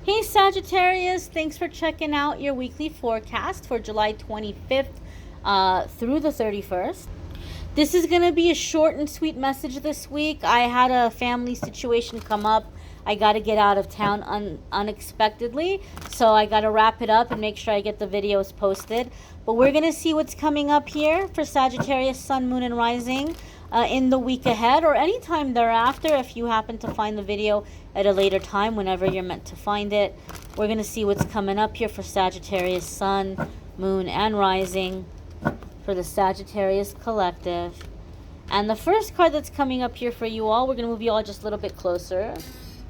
Hey Sagittarius, thanks for checking out your weekly forecast for July 25th through the 31st. This is going to be a short and sweet message this week. I had a family situation come up. I got to get out of town unexpectedly, so I got to wrap it up and make sure I get the videos posted. But we're going to see what's coming up here for Sagittarius, Sun, Moon, and Rising in the week ahead or anytime thereafter if you happen to find the video at a later time, whenever you're meant to find it. We're going to see what's coming up here for Sagittarius, Sun, Moon, and Rising for the Sagittarius Collective. And the first card that's coming up here for you all, we're going to move you all just a little bit closer,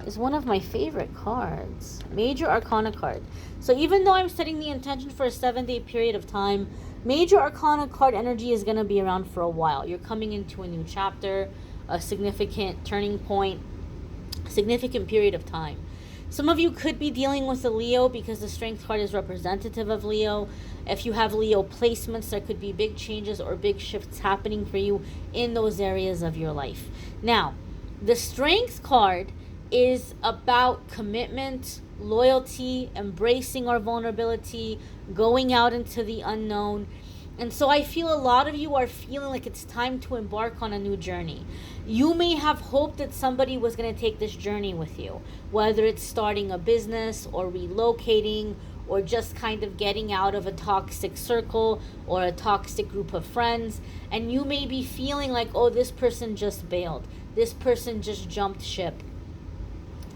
is one of my favorite cards, Major Arcana card. So even though I'm setting the intention for a 7-day period of time, Major Arcana card energy is going to be around for a while. You're coming into a new chapter, a significant turning point, a significant period of time. Some of you could be dealing with a Leo because the Strength card is representative of Leo. If you have Leo placements, there could be big changes or big shifts happening for you in those areas of your life. Now, the Strength card is about commitment, loyalty, embracing our vulnerability, going out into the unknown. And so I feel a lot of you are feeling like it's time to embark on a new journey. You may have hoped that somebody was going to take this journey with you, whether it's starting a business or relocating or just kind of getting out of a toxic circle or a toxic group of friends. And you may be feeling like, oh, this person just bailed. This person just jumped ship.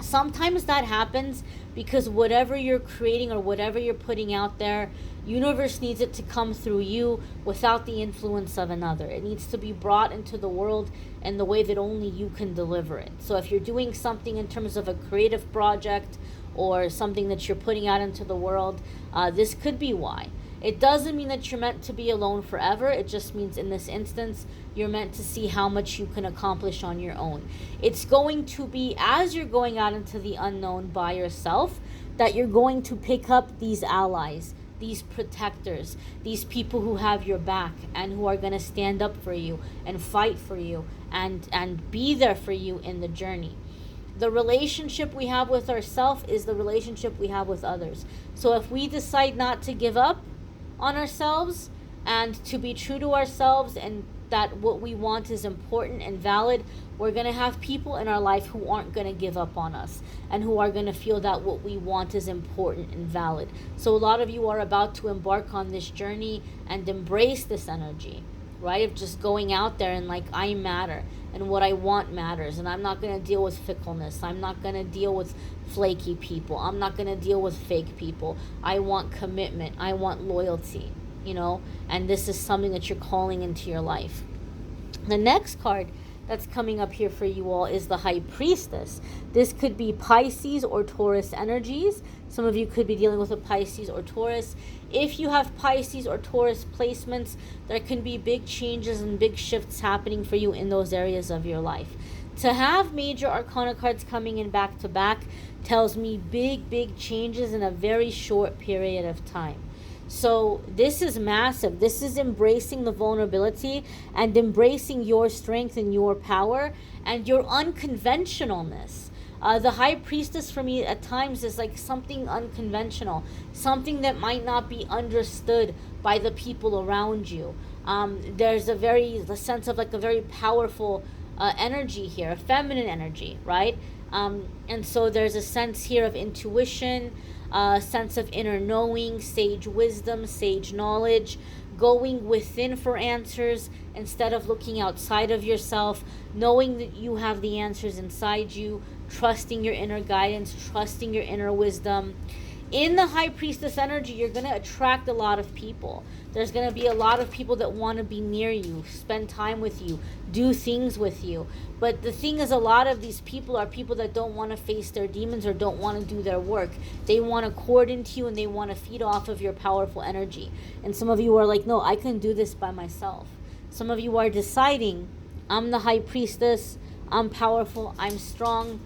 Sometimes that happens because whatever you're creating or whatever you're putting out there, universe needs it to come through you without the influence of another. It needs to be brought into the world in the way that only you can deliver it. So if you're doing something in terms of a creative project or something that you're putting out into the world, this could be why. It doesn't mean that you're meant to be alone forever. It just means in this instance, you're meant to see how much you can accomplish on your own. It's going to be as you're going out into the unknown by yourself that you're going to pick up these allies, these protectors, these people who have your back and who are going to stand up for you and fight for you and be there for you in the journey. The relationship we have with ourselves is the relationship we have with others. So if we decide not to give up on ourselves and to be true to ourselves and that what we want is important and valid, we're going to have people in our life who aren't going to give up on us and who are going to feel that what we want is important and valid. So a lot of you are about to embark on this journey and embrace this energy, right? Of just going out there and like, I matter and what I want matters, and I'm not going to deal with fickleness. I'm not going to deal with flaky people. I'm not going to deal with fake people. I want commitment. I want loyalty, and this is something that you're calling into your life. The next card that's coming up here for you all is the High Priestess. This could be Pisces or Taurus energies. Some of you could be dealing with a Pisces or Taurus. If you have Pisces or Taurus placements, there can be big changes and big shifts happening for you in those areas of your life. To have Major Arcana cards coming in back to back tells me big changes in a very short period of time. So this is massive. This is embracing the vulnerability and embracing your strength and your power and your unconventionalness. The High Priestess for me at times is like something unconventional, something that might not be understood by the people around you. There's the sense of like a very powerful energy here, a feminine energy, right? And so there's a sense here of intuition, a sense of inner knowing, sage wisdom, sage knowledge, going within for answers instead of looking outside of yourself, knowing that you have the answers inside you, trusting your inner guidance, trusting your inner wisdom. In the High Priestess energy, you're going to attract a lot of people. There's going to be a lot of people that want to be near you, spend time with you, do things with you. But the thing is, a lot of these people are people that don't want to face their demons or don't want to do their work. They want to cord into you and they want to feed off of your powerful energy. And some of you are like, no, I can do this by myself. Some of you are deciding, I'm the High Priestess, I'm powerful, I'm strong,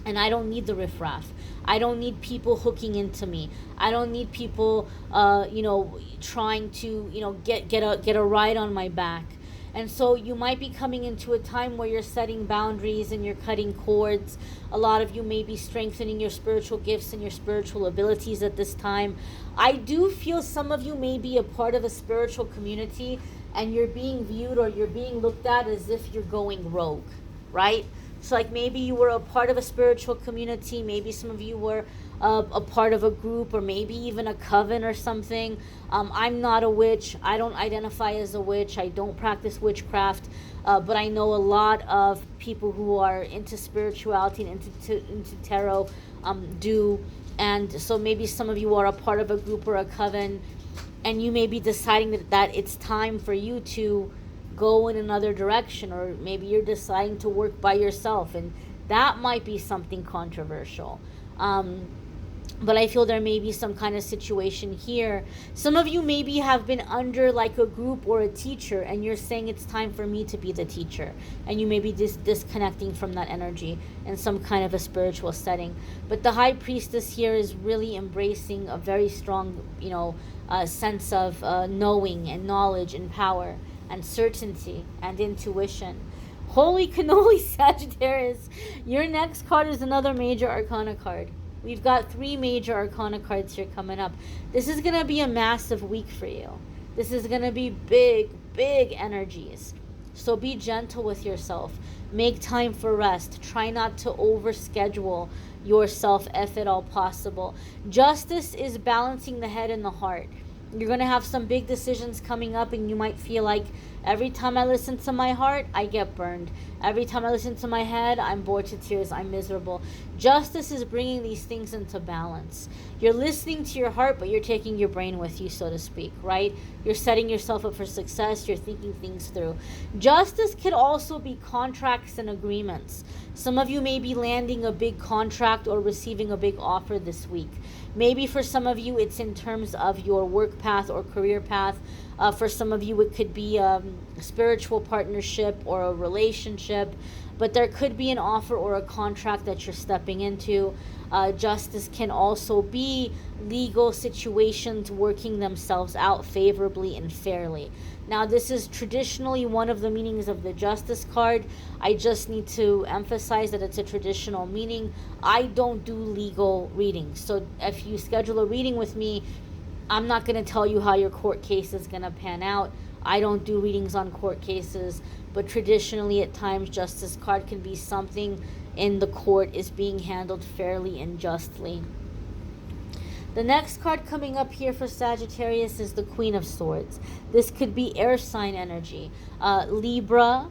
and I don't need the riffraff. I don't need people hooking into me. I don't need people, trying to, get a ride on my back. And so you might be coming into a time where you're setting boundaries and you're cutting cords. A lot of you may be strengthening your spiritual gifts and your spiritual abilities at this time. I do feel some of you may be a part of a spiritual community and you're being viewed or you're being looked at as if you're going rogue, right? So like maybe you were a part of a spiritual community, maybe some of you were a part of a group, or maybe even a coven or something. I'm not a witch. I don't identify as a witch. I don't practice witchcraft, but I know a lot of people who are into spirituality and into tarot do. And so maybe some of you are a part of a group or a coven, and you may be deciding that it's time for you to go in another direction, or maybe you're deciding to work by yourself, and that might be something controversial. But I feel there may be some kind of situation here. Some of you maybe have been under like a group or a teacher, and you're saying it's time for me to be the teacher, and you may be disconnecting from that energy in some kind of a spiritual setting. But the High Priestess here is really embracing a very strong, sense of knowing and knowledge and power and certainty and intuition. Holy cannoli, Sagittarius. Your next card is another major arcana card. We've got 3 major arcana cards here coming up. This is going to be a massive week for you. This is going to be big, big energies. So be gentle with yourself. Make time for rest. Try not to overschedule yourself if at all possible. Justice is balancing the head and the heart. You're going to have some big decisions coming up, and you might feel like every time I listen to my heart, I get burned. Every time I listen to my head, I'm bored to tears. I'm miserable. Justice is bringing these things into balance. You're listening to your heart, but you're taking your brain with you, so to speak, right? You're setting yourself up for success. You're thinking things through. Justice could also be contracts and agreements. Some of you may be landing a big contract or receiving a big offer this week. Maybe for some of you, it's in terms of your work path or career path. For some of you, it could be a spiritual partnership or a relationship. But there could be an offer or a contract that you're stepping into. Justice can also be legal situations working themselves out favorably and fairly. Now, this is traditionally one of the meanings of the Justice card. I just need to emphasize that it's a traditional meaning. I don't do legal readings. So if you schedule a reading with me, I'm not going to tell you how your court case is going to pan out. I don't do readings on court cases, but traditionally at times Justice card can be something in the court is being handled fairly and justly. The next card coming up here for Sagittarius is the Queen of Swords. This could be air sign energy, Libra,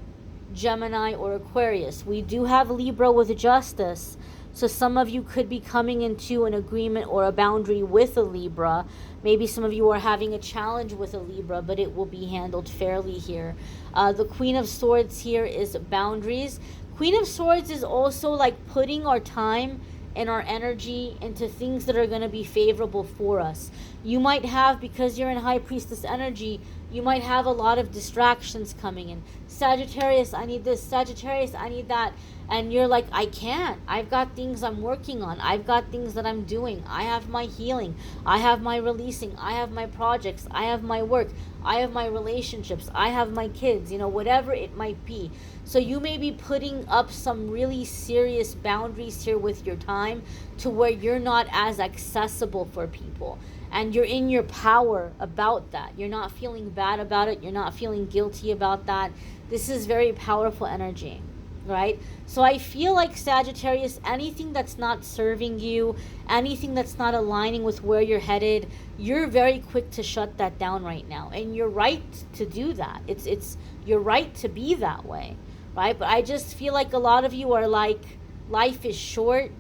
Gemini, or Aquarius. We do have Libra with Justice, so some of you could be coming into an agreement or a boundary with a Libra. Maybe some of you are having a challenge with a Libra, but it will be handled fairly here. The Queen of Swords here is boundaries. Queen of Swords is also like putting our time and our energy into things that are going to be favorable for us. You might have, because you're in High Priestess energy, you might have a lot of distractions coming in. Sagittarius, I need this. Sagittarius, I need that. And you're like, I can't. I've got things I'm working on. I've got things that I'm doing. I have my healing. I have my releasing. I have my projects. I have my work. I have my relationships. I have my kids, whatever it might be. So you may be putting up some really serious boundaries here with your time to where you're not as accessible for people. And you're in your power about that. You're not feeling bad about it. You're not feeling guilty about that. This is very powerful energy, right? So I feel like Sagittarius, anything that's not serving you, anything that's not aligning with where you're headed, you're very quick to shut that down right now. And you're right to do that. It's you're right to be that way, right? But I just feel like a lot of you are like, life is short,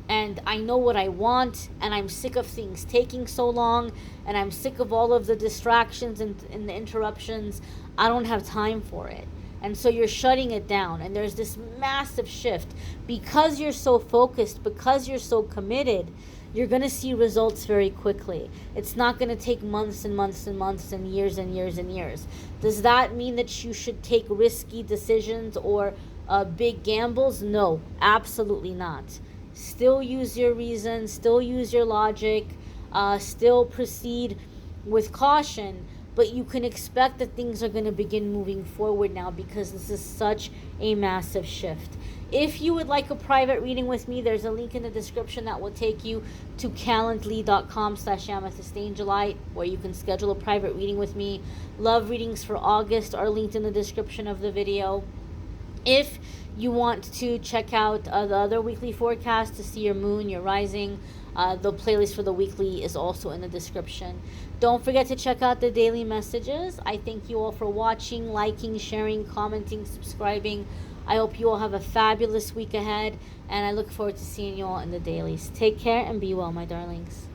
and I know what I want, and I'm sick of things taking so long, and I'm sick of all of the distractions and the interruptions. I don't have time for it. And so you're shutting it down, and there's this massive shift. Because you're so focused, because you're so committed, you're going to see results very quickly. It's not going to take months and months and months and years and years and years. Does that mean that you should take risky decisions or big gambles? No, absolutely not. Still use your reason, still use your logic, still proceed with caution, but you can expect that things are going to begin moving forward now because this is such a massive shift. If you would like a private reading with me, there's a link in the description that will take you to calendly.com/amethystangelite, where you can schedule a private reading with me. Love readings for August are linked in the description of the video. If you want to check out the other weekly forecast to see your moon, your rising, the playlist for the weekly is also in the description. Don't forget to check out the daily messages. I thank you all for watching, liking, sharing, commenting, subscribing. I hope you all have a fabulous week ahead, and I look forward to seeing you all in the dailies. Take care and be well, my darlings.